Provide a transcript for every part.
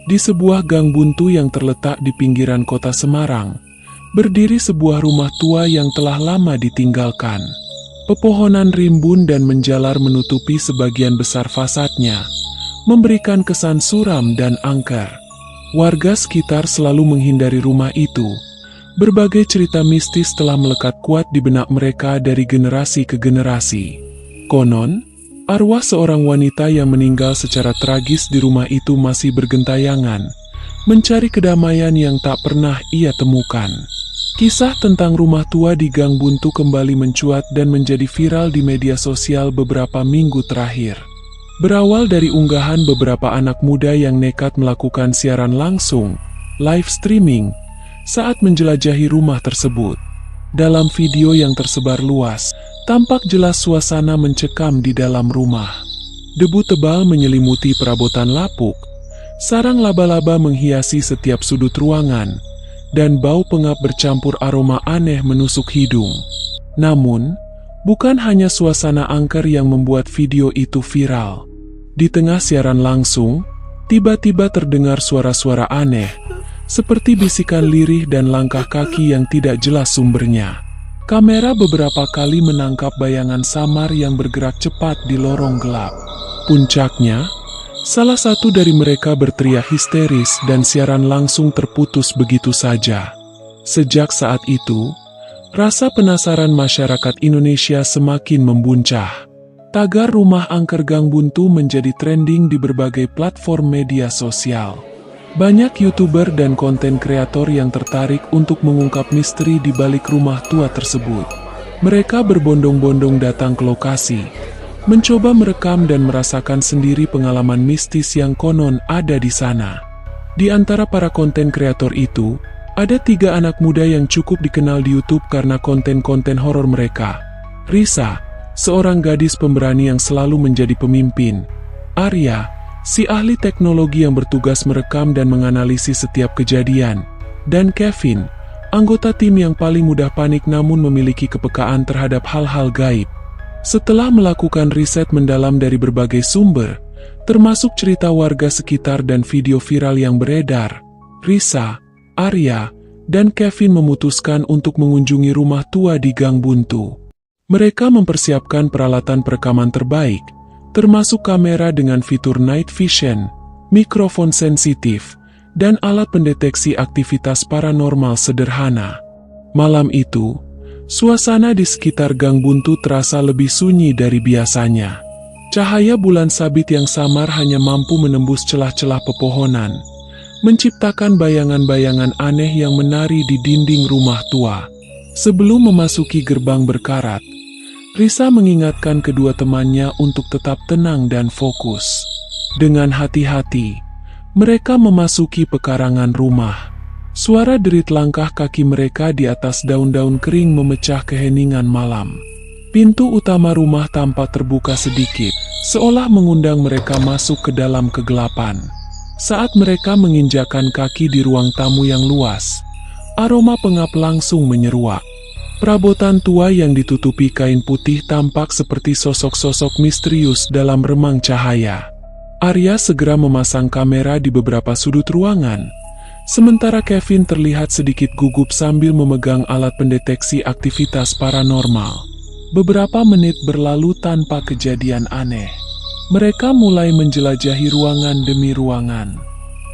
Di sebuah gang buntu yang terletak di pinggiran kota Semarang, berdiri sebuah rumah tua yang telah lama ditinggalkan. Pepohonan rimbun dan menjalar menutupi sebagian besar fasadnya, memberikan kesan suram dan angker. Warga sekitar selalu menghindari rumah itu. Berbagai cerita mistis telah melekat kuat di benak mereka dari generasi ke generasi. Konon, arwah seorang wanita yang meninggal secara tragis di rumah itu masih bergentayangan, mencari kedamaian yang tak pernah ia temukan. Kisah tentang rumah tua di gang buntu kembali mencuat dan menjadi viral di media sosial beberapa minggu terakhir. Berawal dari unggahan beberapa anak muda yang nekat melakukan siaran langsung, live streaming, saat menjelajahi rumah tersebut. Dalam video yang tersebar luas, tampak jelas suasana mencekam di dalam rumah. Debu tebal menyelimuti perabotan lapuk, sarang laba-laba menghiasi setiap sudut ruangan, dan bau pengap bercampur aroma aneh menusuk hidung. Namun, bukan hanya suasana angker yang membuat video itu viral. Di tengah siaran langsung, tiba-tiba terdengar suara-suara aneh, seperti bisikan lirih dan langkah kaki yang tidak jelas sumbernya. Kamera beberapa kali menangkap bayangan samar yang bergerak cepat di lorong gelap. Puncaknya, salah satu dari mereka berteriak histeris dan siaran langsung terputus begitu saja. Sejak saat itu, rasa penasaran masyarakat Indonesia semakin membuncah. Tagar rumah angker gang buntu menjadi trending di berbagai platform media sosial. Banyak YouTuber dan konten kreator yang tertarik untuk mengungkap misteri di balik rumah tua tersebut. Mereka berbondong-bondong datang ke lokasi, mencoba merekam dan merasakan sendiri pengalaman mistis yang konon ada di sana. Di antara para konten kreator itu, ada 3 anak muda yang cukup dikenal di YouTube karena konten-konten horor mereka. Risa, seorang gadis pemberani yang selalu menjadi pemimpin. Arya, si ahli teknologi yang bertugas merekam dan menganalisis setiap kejadian. Dan Kevin, anggota tim yang paling mudah panik namun memiliki kepekaan terhadap hal-hal gaib. Setelah melakukan riset mendalam dari berbagai sumber, termasuk cerita warga sekitar dan video viral yang beredar, Risa, Arya, dan Kevin memutuskan untuk mengunjungi rumah tua di gang buntu. Mereka mempersiapkan peralatan perekaman terbaik, termasuk kamera dengan fitur night vision, mikrofon sensitif, dan alat pendeteksi aktivitas paranormal sederhana. Malam itu, suasana di sekitar gang buntu terasa lebih sunyi dari biasanya. Cahaya bulan sabit yang samar hanya mampu menembus celah-celah pepohonan, menciptakan bayangan-bayangan aneh yang menari di dinding rumah tua. Sebelum memasuki gerbang berkarat, Risa mengingatkan kedua temannya untuk tetap tenang dan fokus. Dengan hati-hati, mereka memasuki pekarangan rumah. Suara derit langkah kaki mereka di atas daun-daun kering memecah keheningan malam. Pintu utama rumah tampak terbuka sedikit, seolah mengundang mereka masuk ke dalam kegelapan. Saat mereka menginjakan kaki di ruang tamu yang luas, aroma pengap langsung menyeruak. Perabotan tua yang ditutupi kain putih tampak seperti sosok-sosok misterius dalam remang cahaya. Arya segera memasang kamera di beberapa sudut ruangan, sementara Kevin terlihat sedikit gugup sambil memegang alat pendeteksi aktivitas paranormal. Beberapa menit berlalu tanpa kejadian aneh. Mereka mulai menjelajahi ruangan demi ruangan.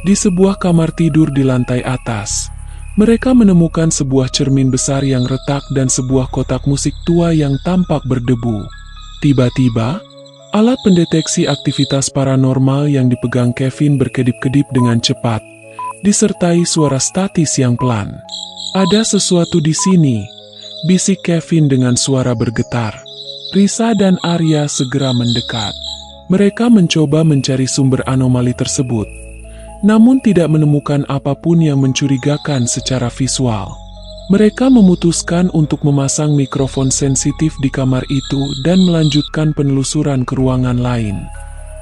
Di sebuah kamar tidur di lantai atas, mereka menemukan sebuah cermin besar yang retak dan sebuah kotak musik tua yang tampak berdebu. Tiba-tiba, alat pendeteksi aktivitas paranormal yang dipegang Kevin berkedip-kedip dengan cepat, disertai suara statis yang pelan. "Ada sesuatu di sini," bisik Kevin dengan suara bergetar. Risa dan Arya segera mendekat. Mereka mencoba mencari sumber anomali tersebut, namun tidak menemukan apapun yang mencurigakan secara visual. Mereka memutuskan untuk memasang mikrofon sensitif di kamar itu dan melanjutkan penelusuran ke ruangan lain.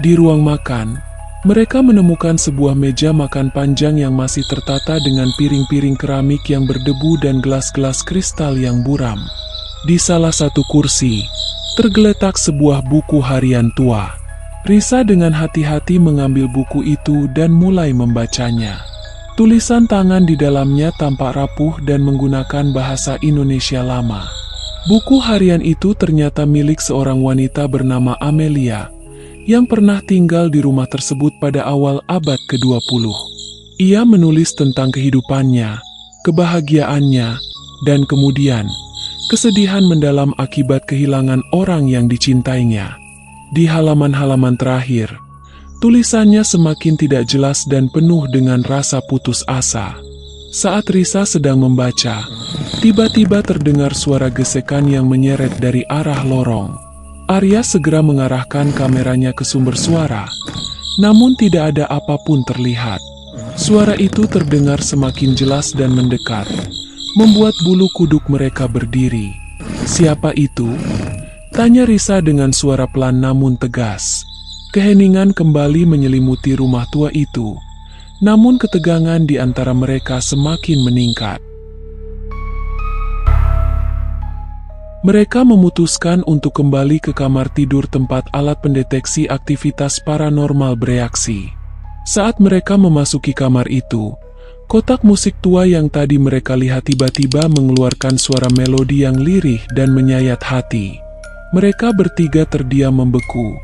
Di ruang makan, mereka menemukan sebuah meja makan panjang yang masih tertata dengan piring-piring keramik yang berdebu dan gelas-gelas kristal yang buram. Di salah satu kursi, tergeletak sebuah buku harian tua. Risa dengan hati-hati mengambil buku itu dan mulai membacanya. Tulisan tangan di dalamnya tampak rapuh dan menggunakan bahasa Indonesia lama. Buku harian itu ternyata milik seorang wanita bernama Amelia, yang pernah tinggal di rumah tersebut pada awal abad ke-20. Ia menulis tentang kehidupannya, kebahagiaannya, dan kemudian kesedihan mendalam akibat kehilangan orang yang dicintainya. Di halaman-halaman terakhir, tulisannya semakin tidak jelas dan penuh dengan rasa putus asa. Saat Risa sedang membaca, tiba-tiba terdengar suara gesekan yang menyeret dari arah lorong. Arya segera mengarahkan kameranya ke sumber suara, namun tidak ada apapun terlihat. Suara itu terdengar semakin jelas dan mendekat, membuat bulu kuduk mereka berdiri. "Siapa itu?" tanya Risa dengan suara pelan namun tegas. Keheningan kembali menyelimuti rumah tua itu, namun ketegangan di antara mereka semakin meningkat. Mereka memutuskan untuk kembali ke kamar tidur tempat alat pendeteksi aktivitas paranormal bereaksi. Saat mereka memasuki kamar itu, kotak musik tua yang tadi mereka lihat tiba-tiba mengeluarkan suara melodi yang lirih dan menyayat hati. Mereka bertiga terdiam membeku,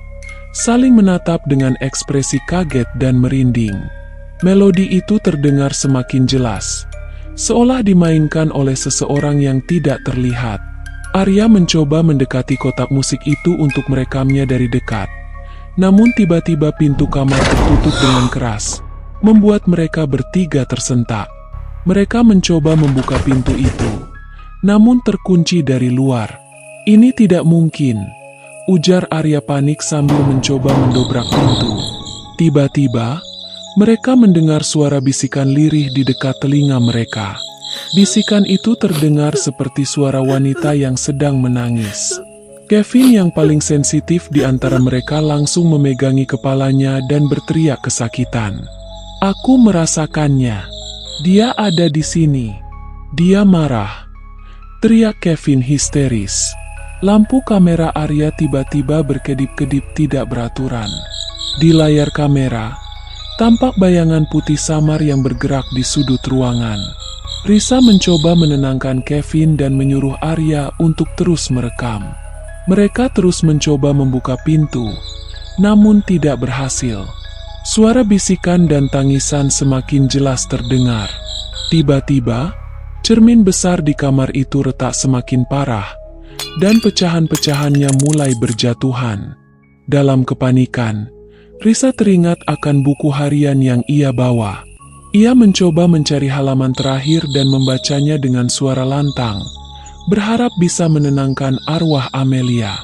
saling menatap dengan ekspresi kaget dan merinding. Melodi itu terdengar semakin jelas, seolah dimainkan oleh seseorang yang tidak terlihat. Arya mencoba mendekati kotak musik itu untuk merekamnya dari dekat. Namun tiba-tiba pintu kamar tertutup dengan keras, membuat mereka bertiga tersentak. Mereka mencoba membuka pintu itu, namun terkunci dari luar. "Ini tidak mungkin," ujar Arya panik sambil mencoba mendobrak pintu. Tiba-tiba, mereka mendengar suara bisikan lirih di dekat telinga mereka. Bisikan itu terdengar seperti suara wanita yang sedang menangis. Kevin yang paling sensitif di antara mereka langsung memegangi kepalanya dan berteriak kesakitan. "Aku merasakannya. Dia ada di sini. Dia marah," teriak Kevin histeris. Lampu kamera Arya tiba-tiba berkedip-kedip tidak beraturan. Di layar kamera, tampak bayangan putih samar yang bergerak di sudut ruangan. Risa mencoba menenangkan Kevin dan menyuruh Arya untuk terus merekam. Mereka terus mencoba membuka pintu, namun tidak berhasil. Suara bisikan dan tangisan semakin jelas terdengar. Tiba-tiba, cermin besar di kamar itu retak semakin parah, dan pecahan-pecahannya mulai berjatuhan. Dalam kepanikan, Risa teringat akan buku harian yang ia bawa. Ia mencoba mencari halaman terakhir dan membacanya dengan suara lantang, berharap bisa menenangkan arwah Amelia.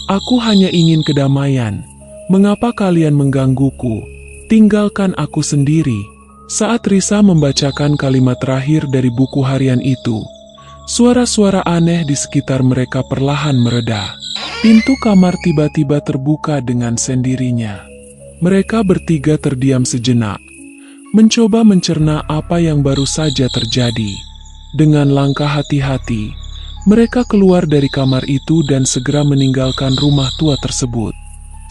"Aku hanya ingin kedamaian. Mengapa kalian menggangguku? Tinggalkan aku sendiri." Saat Risa membacakan kalimat terakhir dari buku harian itu, suara-suara aneh di sekitar mereka perlahan mereda. Pintu kamar tiba-tiba terbuka dengan sendirinya. Mereka bertiga terdiam sejenak, mencoba mencerna apa yang baru saja terjadi. Dengan langkah hati-hati, mereka keluar dari kamar itu dan segera meninggalkan rumah tua tersebut.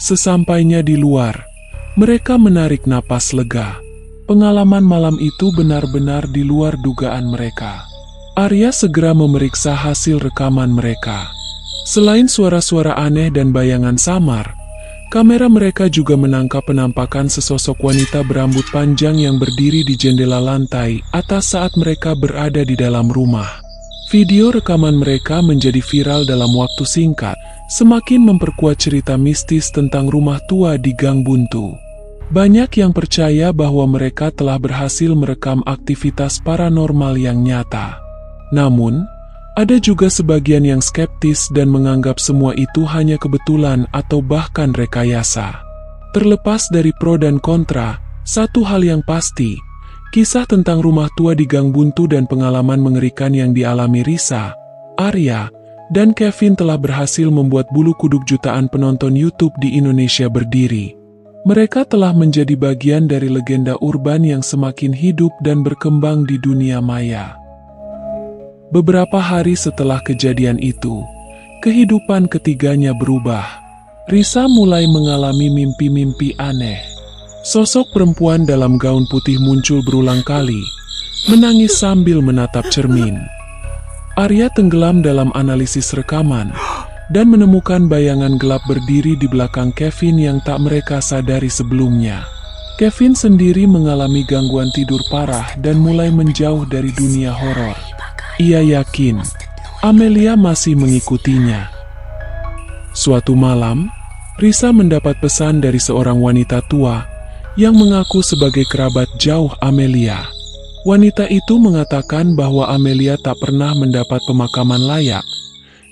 Sesampainya di luar, mereka menarik napas lega. Pengalaman malam itu benar-benar di luar dugaan mereka. Arya segera memeriksa hasil rekaman mereka. Selain suara-suara aneh dan bayangan samar, kamera mereka juga menangkap penampakan sesosok wanita berambut panjang yang berdiri di jendela lantai atas saat mereka berada di dalam rumah. Video rekaman mereka menjadi viral dalam waktu singkat, semakin memperkuat cerita mistis tentang rumah tua di Gang Buntu. Banyak yang percaya bahwa mereka telah berhasil merekam aktivitas paranormal yang nyata. Namun, ada juga sebagian yang skeptis dan menganggap semua itu hanya kebetulan atau bahkan rekayasa. Terlepas dari pro dan kontra, satu hal yang pasti, kisah tentang rumah tua di Gang Buntu dan pengalaman mengerikan yang dialami Risa, Arya, dan Kevin telah berhasil membuat bulu kuduk jutaan penonton YouTube di Indonesia berdiri. Mereka telah menjadi bagian dari legenda urban yang semakin hidup dan berkembang di dunia maya. Beberapa hari setelah kejadian itu, kehidupan ketiganya berubah. Risa mulai mengalami mimpi-mimpi aneh. Sosok perempuan dalam gaun putih muncul berulang kali, menangis sambil menatap cermin. Arya tenggelam dalam analisis rekaman, dan menemukan bayangan gelap berdiri di belakang Kevin yang tak mereka sadari sebelumnya. Kevin sendiri mengalami gangguan tidur parah dan mulai menjauh dari dunia horor. Ia yakin Amelia masih mengikutinya. Suatu malam, Risa mendapat pesan dari seorang wanita tua yang mengaku sebagai kerabat jauh Amelia. Wanita itu mengatakan bahwa Amelia tak pernah mendapat pemakaman layak,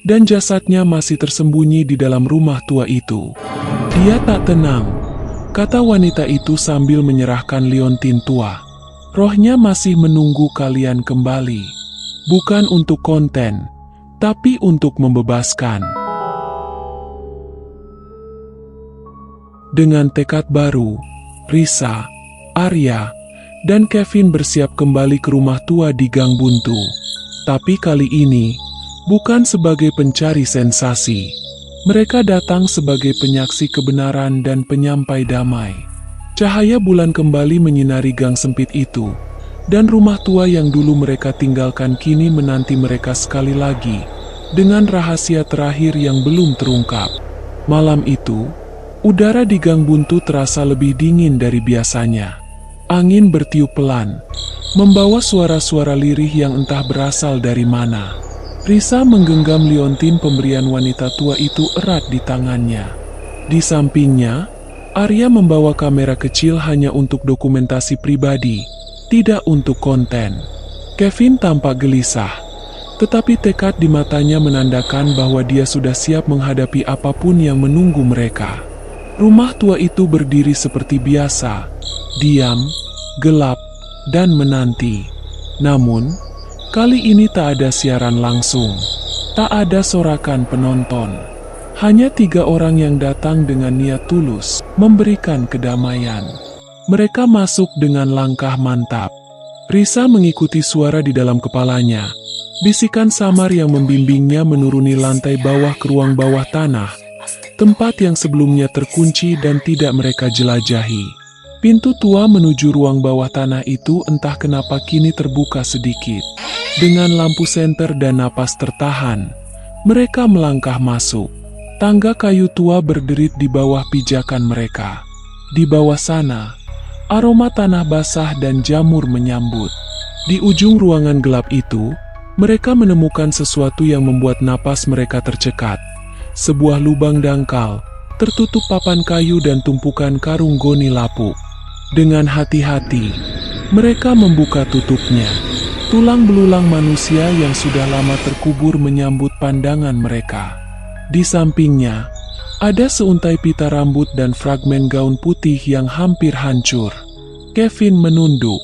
dan jasadnya masih tersembunyi di dalam rumah tua itu. Dia tak tenang, kata wanita itu sambil menyerahkan liontin tua. Rohnya masih menunggu kalian kembali, bukan untuk konten, tapi untuk membebaskan. Dengan tekad baru, Risa, Arya, dan Kevin bersiap kembali ke rumah tua di Gang Buntu. Tapi kali ini, bukan sebagai pencari sensasi. Mereka datang sebagai penyaksi kebenaran dan penyampai damai. Cahaya bulan kembali menyinari gang sempit itu, dan rumah tua yang dulu mereka tinggalkan kini menanti mereka sekali lagi, dengan rahasia terakhir yang belum terungkap. Malam itu, udara di Gang Buntu terasa lebih dingin dari biasanya. Angin bertiup pelan, membawa suara-suara lirih yang entah berasal dari mana. Risa menggenggam liontin pemberian wanita tua itu erat di tangannya. Di sampingnya, Arya membawa kamera kecil hanya untuk dokumentasi pribadi, tidak untuk konten. Kevin tampak gelisah, tetapi tekad di matanya menandakan bahwa dia sudah siap menghadapi apapun yang menunggu mereka. Rumah tua itu berdiri seperti biasa, diam, gelap, dan menanti. Namun, kali ini tak ada siaran langsung, tak ada sorakan penonton. Hanya 3 orang yang datang dengan niat tulus, memberikan kedamaian. Mereka masuk dengan langkah mantap. Risa mengikuti suara di dalam kepalanya. Bisikan samar yang membimbingnya menuruni lantai bawah ke ruang bawah tanah, tempat yang sebelumnya terkunci dan tidak mereka jelajahi. Pintu tua menuju ruang bawah tanah itu entah kenapa kini terbuka sedikit. Dengan lampu senter dan napas tertahan, mereka melangkah masuk. Tangga kayu tua berderit di bawah pijakan mereka. Di bawah sana, aroma tanah basah dan jamur menyambut. Di ujung ruangan gelap itu, mereka menemukan sesuatu yang membuat napas mereka tercekat. Sebuah lubang dangkal, tertutup papan kayu dan tumpukan karung goni lapuk. Dengan hati-hati, mereka membuka tutupnya. Tulang belulang manusia yang sudah lama terkubur menyambut pandangan mereka. Di sampingnya, ada seuntai pita rambut dan fragmen gaun putih yang hampir hancur. Kevin menunduk.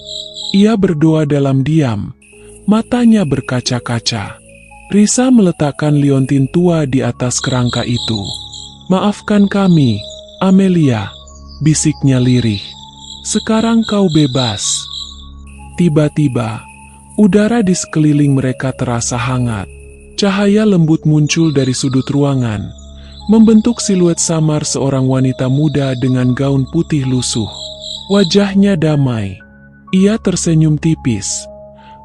Ia berdoa dalam diam, matanya berkaca-kaca. Risa meletakkan liontin tua di atas kerangka itu. "Maafkan kami, Amelia," bisiknya lirih. "Sekarang kau bebas." Tiba-tiba, udara di sekeliling mereka terasa hangat. Cahaya lembut muncul dari sudut ruangan, membentuk siluet samar seorang wanita muda dengan gaun putih lusuh. Wajahnya damai. Ia tersenyum tipis,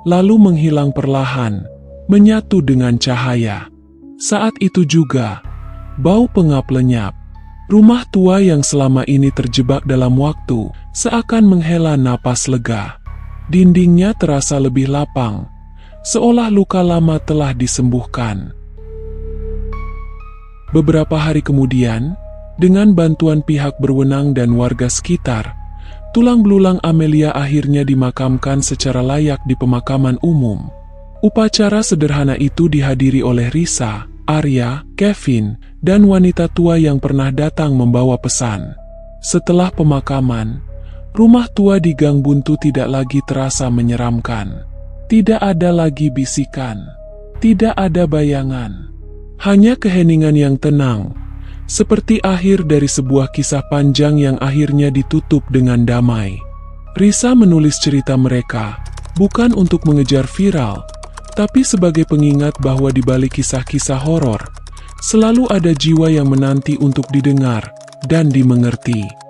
lalu menghilang perlahan, menyatu dengan cahaya. Saat itu juga, bau pengap lenyap. Rumah tua yang selama ini terjebak dalam waktu, seakan menghela napas lega. Dindingnya terasa lebih lapang, seolah luka lama telah disembuhkan. Beberapa hari kemudian, dengan bantuan pihak berwenang dan warga sekitar, tulang belulang Amelia akhirnya dimakamkan secara layak di pemakaman umum. Upacara sederhana itu dihadiri oleh Risa, Arya, Kevin, dan wanita tua yang pernah datang membawa pesan. Setelah pemakaman, rumah tua di Gang Buntu tidak lagi terasa menyeramkan. Tidak ada lagi bisikan, tidak ada bayangan, hanya keheningan yang tenang, seperti akhir dari sebuah kisah panjang yang akhirnya ditutup dengan damai. Risa menulis cerita mereka, bukan untuk mengejar viral, tapi sebagai pengingat bahwa di balik kisah-kisah horor, Selalu ada jiwa yang menanti untuk didengar dan dimengerti.